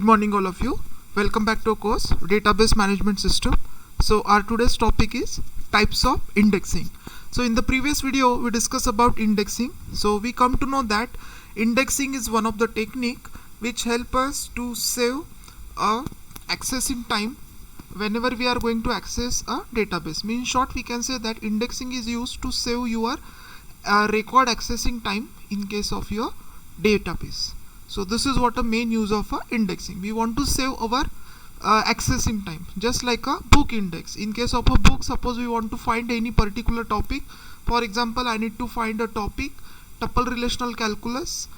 Good morning all of you. Welcome back to our course Database Management System. So our today's topic is types of indexing. So in the previous video we discussed about indexing. So we come to know that indexing is one of the technique which help us to save accessing time whenever we are going to access a database. In short, we can say that indexing is used to save your record accessing time in case of your database. So this is what a main use of indexing. We want to save our accessing time, just like a book index. In case of a book, suppose we want to find any particular topic. For example, I need to find a topic, tuple relational calculus,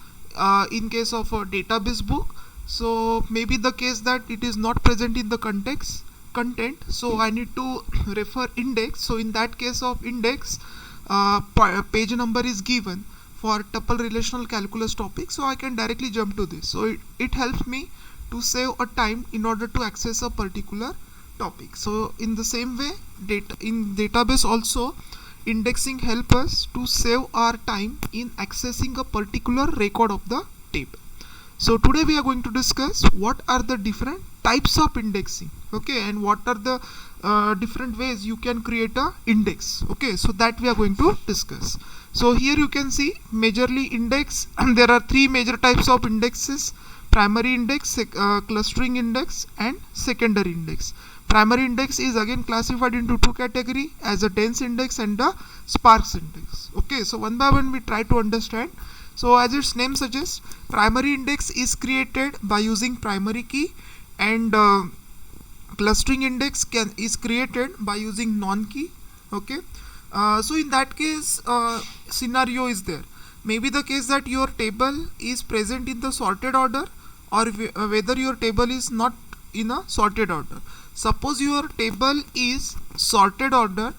in case of a database book. So maybe the case that it is not present in the content, so I need to refer index. So in that case of index, page number is given for tuple relational calculus topic, so I can directly jump to this. So it helps me to save a time in order to access a particular topic. So in the same way, in database also, indexing help us to save our time in accessing a particular record of the table. So today we are going to discuss what are the different types of indexing, okay, and what are the different ways you can create a index, okay. So that we are going to discuss. So here you can see majorly index there are three major types of indexes: primary index, clustering index, and secondary index. Primary index is again classified into two categories, as a dense index and a sparse index, okay. So one by one we try to understand. So as its name suggests, primary index is created by using primary key, and clustering index is created by using non-key, okay. So in that case, scenario is there. Maybe the case that your table is present in the sorted order, or whether your table is not in a sorted order. Suppose your table is sorted order,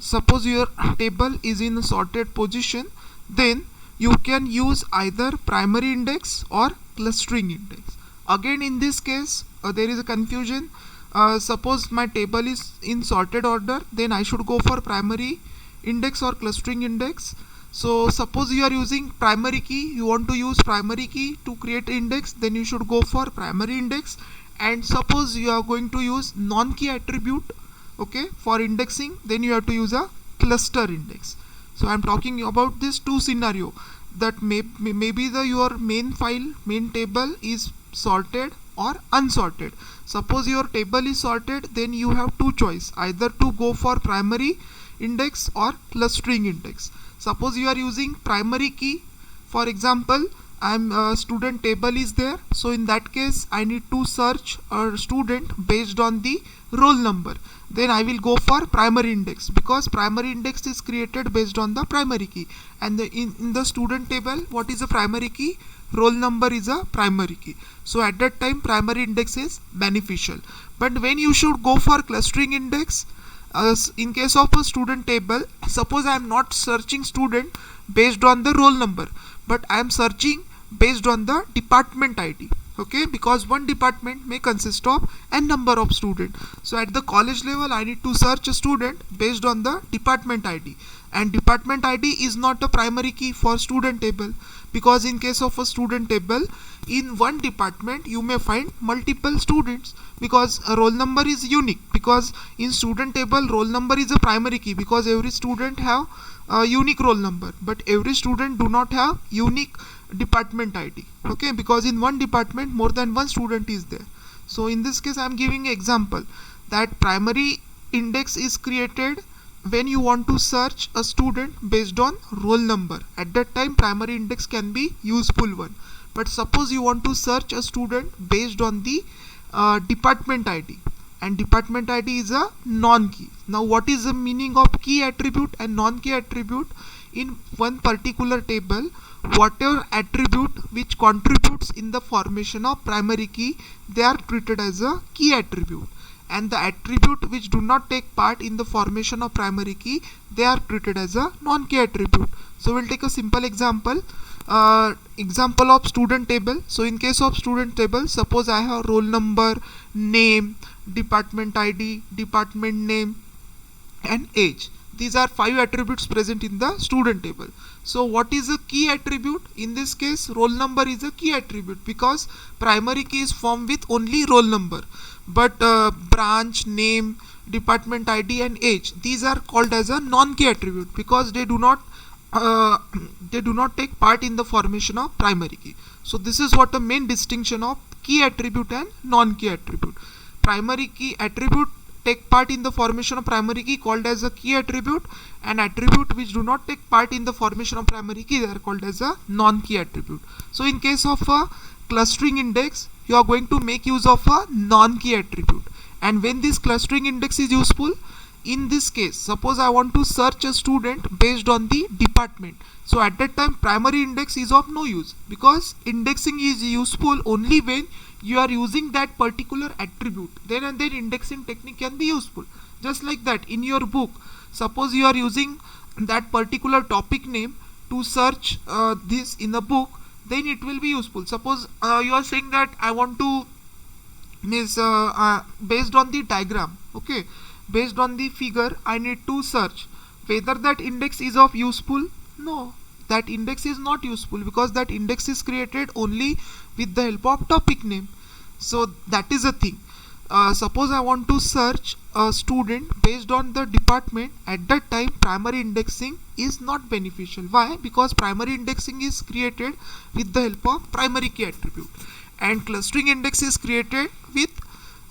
suppose your table is in a sorted position, then you can use either primary index or clustering index. Again in this case there is a confusion. Suppose my table is in sorted order, then I should go for primary index or clustering index. So suppose you are using primary key, you want to use primary key to create index, then you should go for primary index. And suppose you are going to use non-key attribute, okay, for indexing, then you have to use a cluster index. So I am talking about this two scenario, that maybe your main file, main table is sorted or unsorted. Suppose your table is sorted, then you have two choice, either to go for primary index or clustering index. Suppose you are using primary key, for example, student table is there, so in that case I need to search a student based on the roll number, then I will go for primary index, because primary index is created based on the primary key, and in the student table, what is a primary key? Roll number is a primary key. So at that time primary index is beneficial. But when you should go for clustering index, in case of a student table, suppose I am not searching student based on the roll number, but I am searching based on the department ID, okay, because one department may consist of n number of students. So at the college level I need to search a student based on the department ID, and department ID is not a primary key for student table, because in case of a student table, in one department you may find multiple students, because a roll number is unique, because in student table roll number is a primary key, because every student have a unique roll number, but every student do not have unique department ID, okay, because in one department more than one student is there. So in this case I am giving an example that primary index is created when you want to search a student based on roll number. At that time primary index can be useful one. But suppose you want to search a student based on the department ID, and department ID is a non-key. Now what is the meaning of key attribute and non-key attribute? In one particular table, whatever attribute which contributes in the formation of primary key, they are treated as a key attribute, and the attribute which do not take part in the formation of primary key, they are treated as a non-key attribute. So we'll take a simple example. Example of student table. So in case of student table, suppose I have roll number, name, department ID, department name, and age. These are 5 attributes present in the student table. So what is a key attribute? In this case, roll number is a key attribute because primary key is formed with only roll number. But branch, name, department ID and age, these are called as a non-key attribute because they do not take part in the formation of primary key. So this is what the main distinction of key attribute and non-key attribute. Primary key attribute take part in the formation of primary key called as a key attribute, and attribute which do not take part in the formation of primary key, they are called as a non-key attribute. So in case of a clustering index, you are going to make use of a non-key attribute. And when this clustering index is useful, in this case, suppose I want to search a student based on the department. So at that time primary index is of no use because indexing is useful only when you are using that particular attribute. Then and then indexing technique can be useful. Just like that, in your book, suppose you are using that particular topic name to search this in a book, then it will be useful. Suppose you are saying that I want to based on the diagram, okay, based on the figure I need to search whether that index is of useful. No, that index is not useful because that index is created only with the help of topic name. So that is a thing. Suppose I want to search a student based on the department, at that time primary indexing is not beneficial. Why? Because primary indexing is created with the help of primary key attribute, and clustering index is created with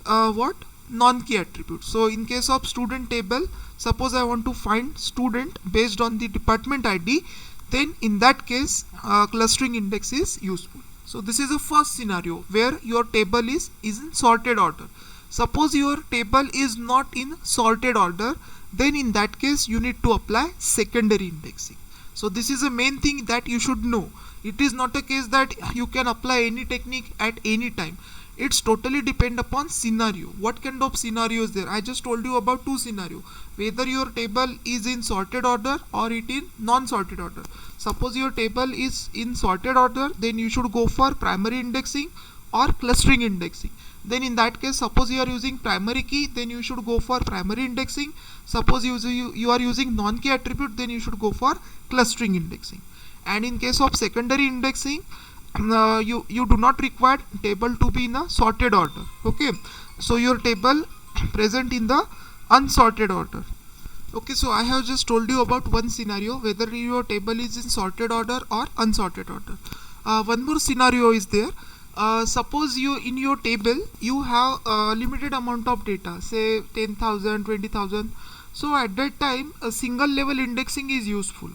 what? Non-key attribute. So in case of student table, suppose I want to find student based on the department ID, then in that case clustering index is useful. So this is the first scenario where your table is in sorted order. Suppose your table is not in sorted order, then in that case you need to apply secondary indexing. So this is the main thing that you should know. It is not a case that you can apply any technique at any time. It's totally depend upon scenario. What kind of scenario is there? I just told you about two scenarios, whether your table is in sorted order or it in non-sorted order. Suppose your table is in sorted order, then you should go for primary indexing or clustering indexing. Then in that case, suppose you are using primary key, then you should go for primary indexing. Suppose you are using non-key attribute, then you should go for clustering indexing. And in case of secondary indexing, you do not require table to be in a sorted order. Okay, so your table present in the unsorted order. Okay, so I have just told you about one scenario, whether your table is in sorted order or unsorted order. One more scenario is there. Suppose you in your table you have a limited amount of data, say 10,000, 20,000. So at that time a single level indexing is useful.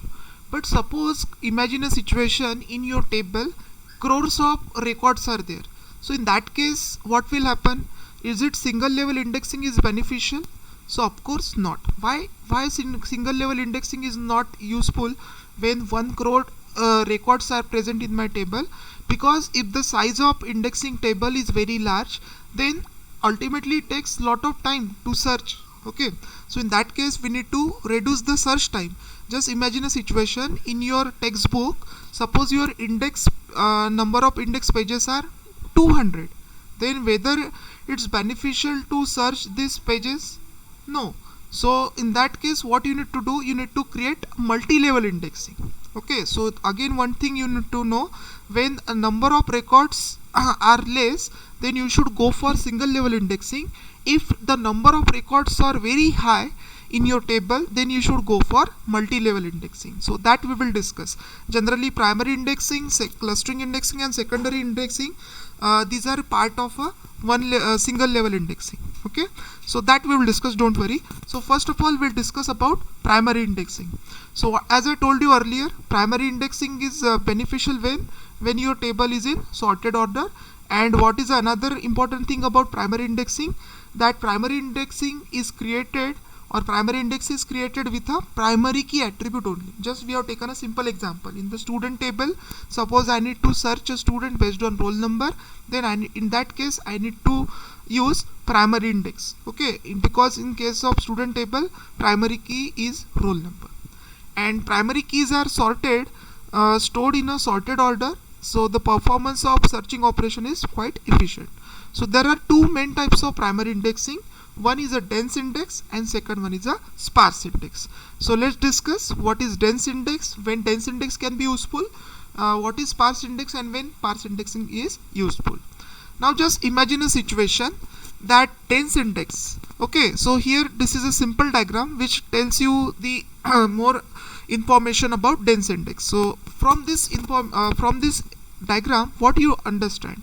But suppose imagine a situation in your table crores of records are there. So in that case what will happen? Is it single level indexing is beneficial? So of course not. Why single level indexing is not useful when 1 crore records are present in my table? Because if the size of indexing table is very large, then ultimately it takes lot of time to search. Okay, so in that case we need to reduce the search time. Just imagine a situation in your textbook. Suppose your index number of index pages are 200, then whether it's beneficial to search these pages? No. So in that case what you need to do, you need to create multi-level indexing. Okay, so again one thing you need to know, when a number of records are less, then you should go for single level indexing. If the number of records are very high in your table, then you should go for multi-level indexing. So that we will discuss. Generally primary indexing, clustering indexing and secondary indexing, these are part of a single level indexing. Okay, so that we will discuss, don't worry. So first of all we'll discuss about primary indexing. So as I told you earlier, primary indexing is beneficial when your table is in sorted order. And what is another important thing about primary indexing? That primary indexing is created, or primary index is created with a primary key attribute only. Just we have taken a simple example. In the student table, suppose I need to search a student based on roll number, then in that case I need to use primary index. Okay, because in case of student table, primary key is roll number, and primary keys are sorted, stored in a sorted order. So the performance of searching operation is quite efficient. So there are two main types of primary indexing. one is a dense index and second one is a sparse index. So let's discuss what is dense index, when dense index can be useful, what is sparse index, and when sparse indexing is useful. Now just imagine a situation that dense index, okay, so here this is a simple diagram which tells you the more information about dense index. So from this diagram, what you understand,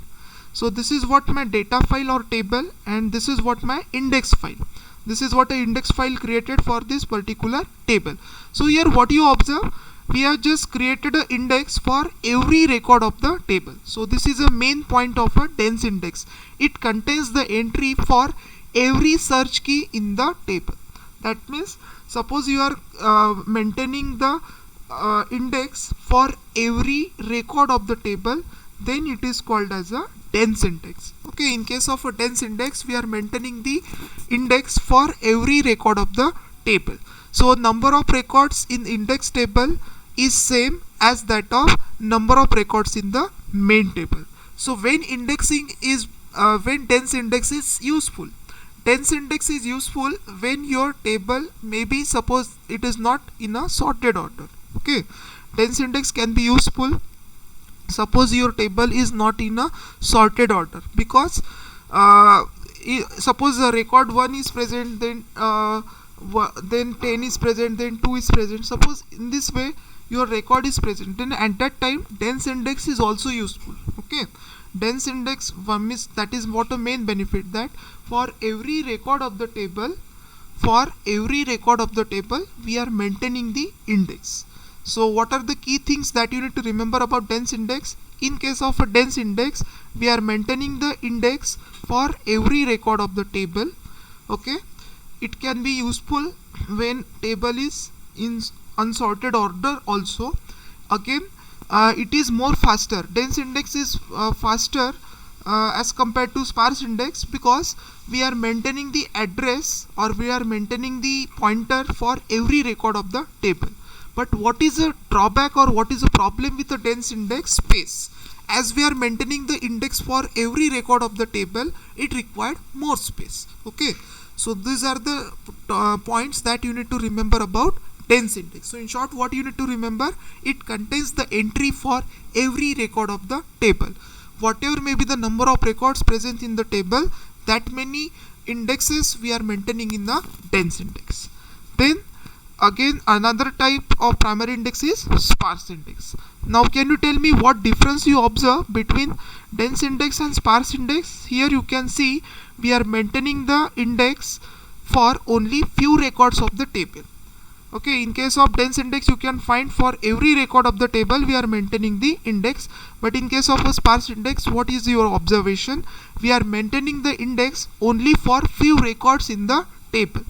so this is what my data file or table, and this is what my index file. This is what an index file created for this particular table. So here what you observe, we have just created an index for every record of the table. So this is a main point of a dense index. It contains the entry for every search key in the table. That means suppose you are maintaining the index for every record of the table, then it is called as a dense index. Okay, in case of a dense index, we are maintaining the index for every record of the table. So number of records in index table is same as that of number of records in the main table. So when indexing is when dense index is useful, dense index is useful when your table, maybe suppose it is not in a sorted order. Okay, dense index can be useful suppose your table is not in a sorted order, because suppose the record 1 is present, then 10 is present, then 2 is present. Suppose in this way your record is present, then at that time dense index is also useful. Okay, dense index means, that is what a main benefit, that for every record of the table, we are maintaining the index. So what are the key things that you need to remember about dense index? In case of a dense index, we are maintaining the index for every record of the table. Okay, it can be useful when table is in unsorted order also. Again, it is more faster. Dense index is faster as compared to sparse index, because we are maintaining the address, or we are maintaining the pointer for every record of the table. But what is a drawback, or what is a problem with a dense index? Space. As we are maintaining the index for every record of the table, it required more space. Okay, so these are the points that you need to remember about dense index. So in short, what you need to remember, it contains the entry for every record of the table. Whatever may be the number of records present in the table, that many indexes we are maintaining in the dense index. Then again, another type of primary index is sparse index. Now can you tell me what difference you observe between dense index and sparse index? Here you can see we are maintaining the index for only few records of the table. Okay, in case of dense index, you can find for every record of the table we are maintaining the index. But in case of a sparse index, what is your observation? We are maintaining the index only for few records in the table.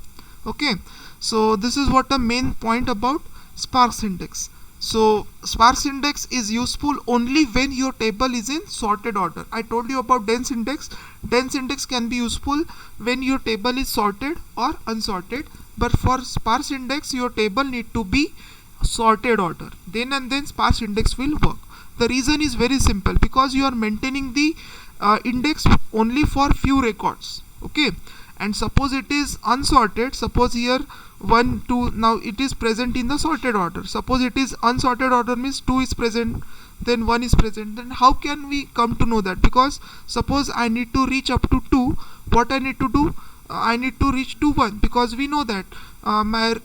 Okay, so this is what the main point about sparse index. So sparse index is useful only when your table is in sorted order. I told you about dense index. Dense index can be useful when your table is sorted or unsorted, but for sparse index your table need to be sorted order. Then and then sparse index will work. The reason is very simple, because you are maintaining the index only for few records. Okay, and suppose it is unsorted, suppose here 1 2, now it is present in the sorted order. Suppose it is unsorted order, means 2 is present, then 1 is present. Then how can we come to know that? Because suppose I need to reach up to 2, what I need to do, I need to reach to 1, because we know that my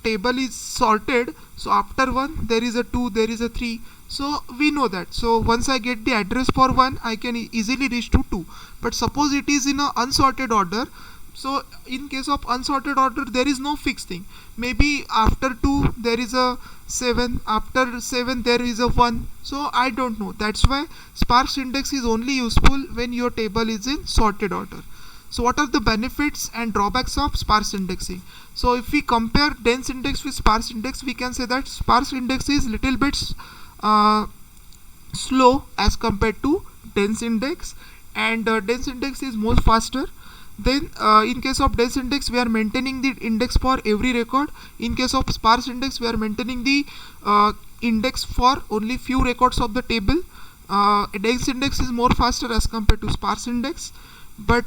table is sorted. So after 1 there is a 2, there is a 3, so we know that. So once I get the address for 1, I can easily reach to 2. But suppose it is in a unsorted order, so in case of unsorted order there is no fixed thing. Maybe after 2 there is a 7, after 7 there is a 1, so I don't know. That's why sparse index is only useful when your table is in sorted order. So what are the benefits and drawbacks of sparse indexing? So if we compare dense index with sparse index, we can say that sparse index is little bit slow as compared to dense index, and dense index is more faster. Then in case of dense index, we are maintaining the index for every record. In case of sparse index, we are maintaining the index for only few records of the table. Dense index is more faster as compared to sparse index, but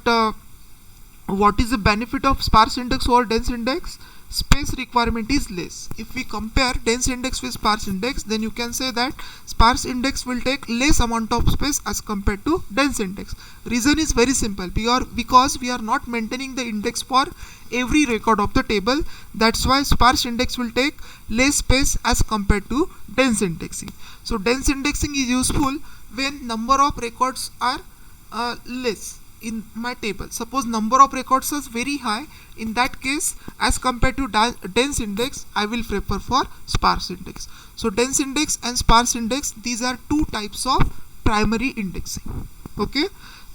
what is the benefit of sparse index over dense index? Space requirement is less. If we compare dense index with sparse index, then you can say that sparse index will take less amount of space as compared to dense index. Reason is very simple, because we are not maintaining the index for every record of the table. That's why sparse index will take less space as compared to dense indexing. So dense indexing is useful when number of records are less in my table. Suppose number of records is very high, in that case as compared to dense index, I will prefer for sparse index. So dense index and sparse index, these are two types of primary indexing. Okay,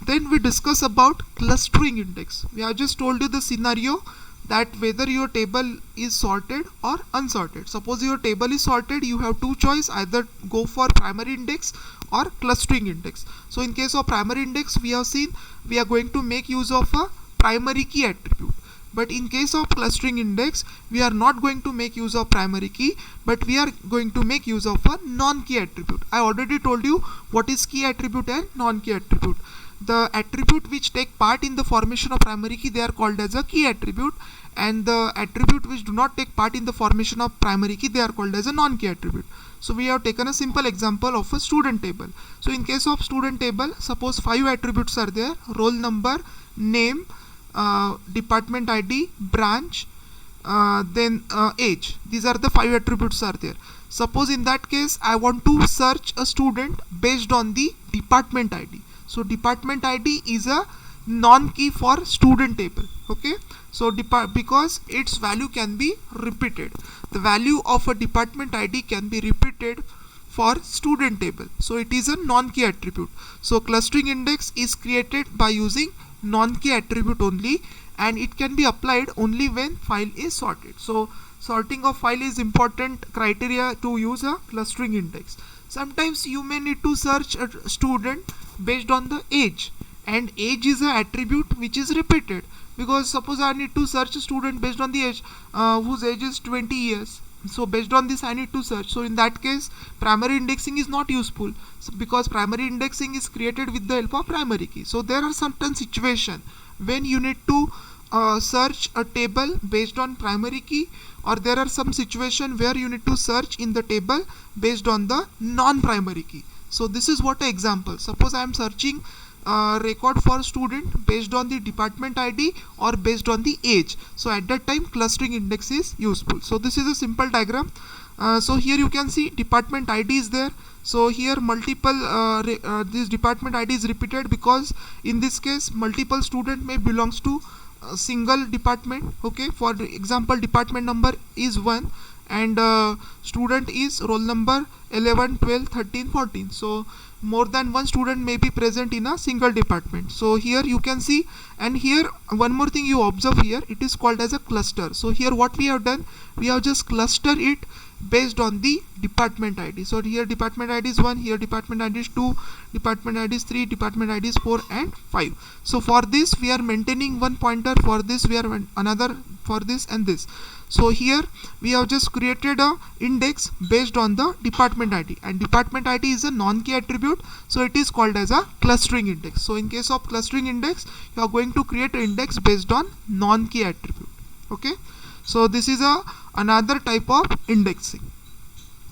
then we discuss about clustering index. We have just told you the scenario that whether your table is sorted or unsorted. Suppose your table is sorted, you have two choice, either go for primary index or clustering index. So in case of primary index, we have seen we are going to make use of a primary key attribute. But in case of clustering index, we are not going to make use of primary key, but we are going to make use of a non-key attribute. I already told you what is key attribute and non-key attribute. The attribute which take part in the formation of primary key, they are called as a key attribute, and the attribute which do not take part in the formation of primary key, they are called as a non-key attribute. So we have taken a simple example of a student table. So in case of student table, suppose 5 attributes are there: roll number, name, department ID, branch, then age. These are the 5 attributes are there. Suppose in that case I want to search a student based on the department ID. So department ID is a non-key for student table. Okay, so because its value can be repeated, the value of a department ID can be repeated for student table, so it is a non-key attribute. So clustering index is created by using non-key attribute only, and it can be applied only when file is sorted. So sorting of file is important criteria to use a clustering index. Sometimes you may need to search a student based on the age, and age is an attribute which is repeated, because suppose I need to search a student based on the age whose age is 20 years. So based on this I need to search. So in that case primary indexing is not useful, because primary indexing is created with the help of primary key. So there are certain situations when you need to search a table based on primary key, or there are some situation where you need to search in the table based on the non-primary key. So this is what an example. Suppose I am searching record for student based on the department ID or based on the age. So at that time clustering index is useful. So this is a simple diagram. So here you can see department ID is there. So here multiple this department ID is repeated, because in this case multiple student may belongs to a single department. Okay, for example department number is 1 and student is roll number 11, 12, 13, 14. So more than one student may be present in a single department. So here you can see, and here one more thing you observe here, it is called as a cluster. So here what we have done, we have just clustered it based on the department ID. So here department ID is 1, here department ID is 2, department ID is 3, department ID is 4 and 5. So for this we are maintaining one pointer, for this we are another, for this and this. So here we have just created a index based on the department ID, and department ID is a non-key attribute, so it is called as a clustering index. So in case of clustering index, you are going to create an index based on non-key attribute. Okay, so this is another type of indexing.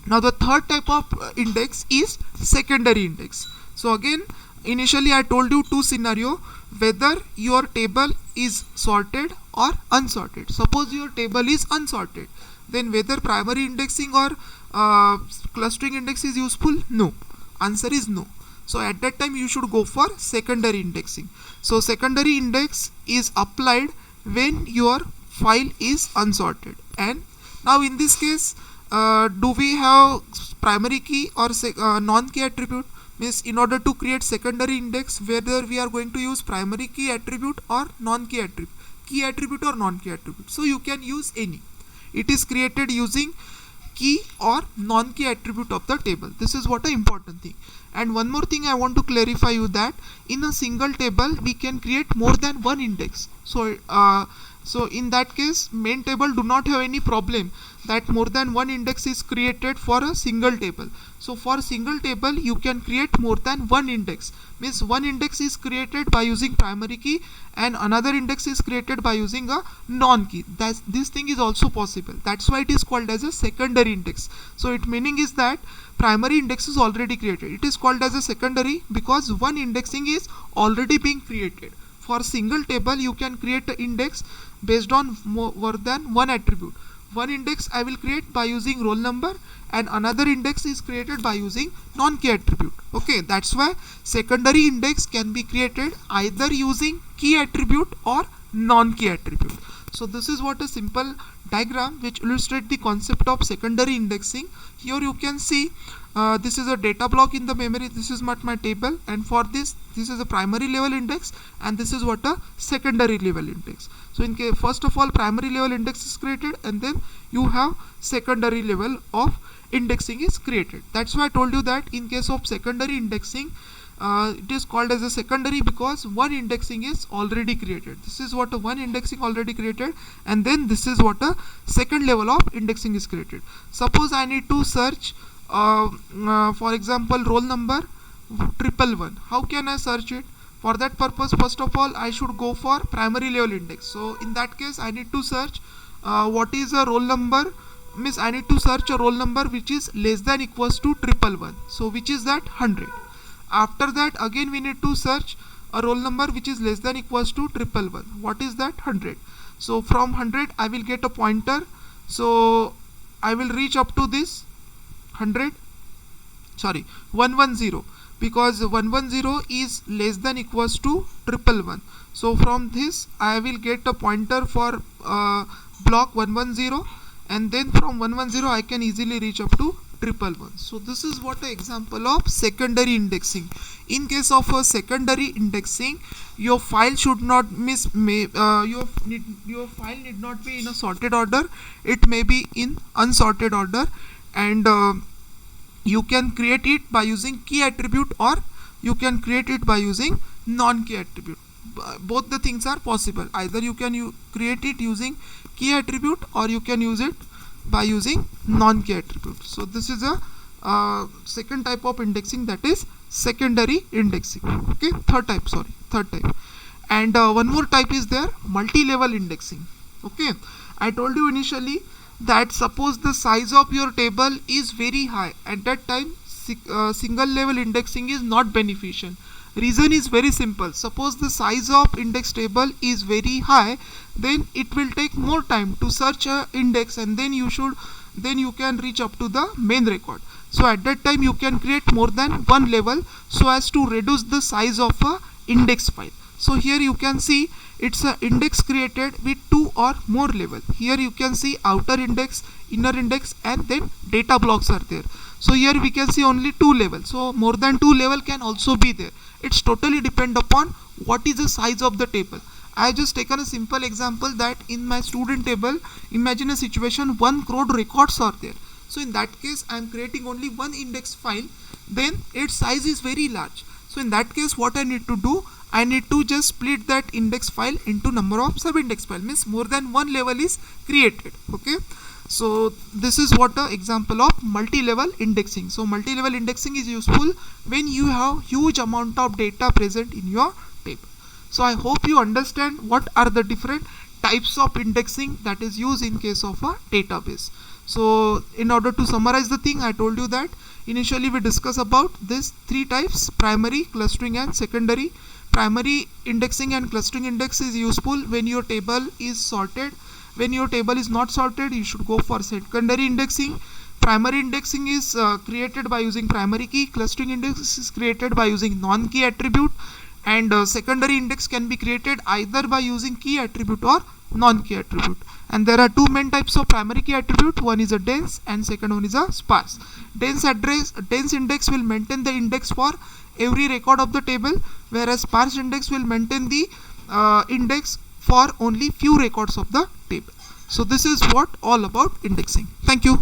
Now the third type of index is secondary index. So again, initially I told you two scenario, whether your table is sorted or unsorted. Suppose your table is unsorted, then whether primary indexing or clustering index is useful? No. Answer is no. So at that time you should go for secondary indexing. So secondary index is applied when your file is unsorted. And now in this case, do we have primary key or non-key attribute? Means in order to create secondary index, whether we are going to use primary key attribute or non-key attribute, key attribute or non-key attribute. So you can use any. It is created using key or non-key attribute of the table. This is what an important thing. And one more thing I want to clarify you, that in a single table we can create more than one index. So So in that case, main table do not have any problem that more than one index is created for a single table. So for single table you can create more than one index, means one index is created by using primary key and another index is created by using a non-key. This thing is also possible. That's why it is called as a secondary index. So it meaning is that primary index is already created. It is called as a secondary because one indexing is already being created. For single table you can create an index based on more than one attribute. One index I will create by using roll number and another index is created by using non-key attribute. Okay, that's why secondary index can be created either using key attribute or non-key attribute. So this is what a simple diagram which illustrates the concept of secondary indexing. Here you can see this is a data block in the memory. This is what my table, and for this is a primary level index and this is what a secondary level index. So in case first of all primary level index is created and then you have secondary level of indexing is created. That's why I told you that in case of secondary indexing it is called as a secondary because one indexing is already created. This is what a one indexing already created and then this is what a second level of indexing is created. Suppose I need to search for example roll number 111. How can I search it? For that purpose, first of all I should go for primary level index. So in that case I need to search what is a roll number, means I need to search a roll number which is less than equals to 111. So which is that 100. After that again we need to search a roll number which is less than equals to 111. What is that? 100. So from 100 I will get a pointer. So I will reach up to this 110 because 110 is less than equals to 111. So from this I will get a pointer for block 110 and then from 110 I can easily reach up to 111. So this is what an example of secondary indexing. In case of a secondary indexing, your file should not your file need not be in a sorted order. It may be in unsorted order, and you can create it by using key attribute or you can create it by using non-key attribute. Both the things are possible. Either you can create it using key attribute or you can use it by using non-key attribute. So this is a second type of indexing, that is secondary indexing. Okay, third type. And one more type is there, multi-level indexing. Okay, I told you initially that suppose the size of your table is very high, at that time single level indexing is not beneficial. Reason is very simple. Suppose the size of index table is very high, then it will take more time to search a index and then you can reach up to the main record. So at that time you can create more than one level so as to reduce the size of a index file. So here you can see it's a index created with two or more level. Here you can see outer index, inner index, and then data blocks are there. So here we can see only two levels. So more than two level can also be there. It's totally depend upon what is the size of the table. I have just taken a simple example that in my student table, imagine a situation 1 crore records are there. So in that case I am creating only one index file, then its size is very large. So in that case what I need to do, I need to just split that index file into number of sub-index file, means more than one level is created. Okay, so this is what the example of multi-level indexing. So multi-level indexing is useful when you have huge amount of data present in your table. So I hope you understand what are the different types of indexing that is used in case of a database. So in order to summarize the thing, I told you that initially we discuss about these three types: primary, clustering, and secondary. Primary indexing and clustering index is useful when your table is sorted. When your table is not sorted, you should go for secondary indexing. Primary indexing is created by using primary key. Clustering index is created by using non-key attribute, and secondary index can be created either by using key attribute or non-key attribute. And there are two main types of primary key attribute. One is a dense and second one is a sparse. Dense index will maintain the index for every record of the table, whereas sparse index will maintain the index for only few records of the table. So this is what all about indexing. Thank you.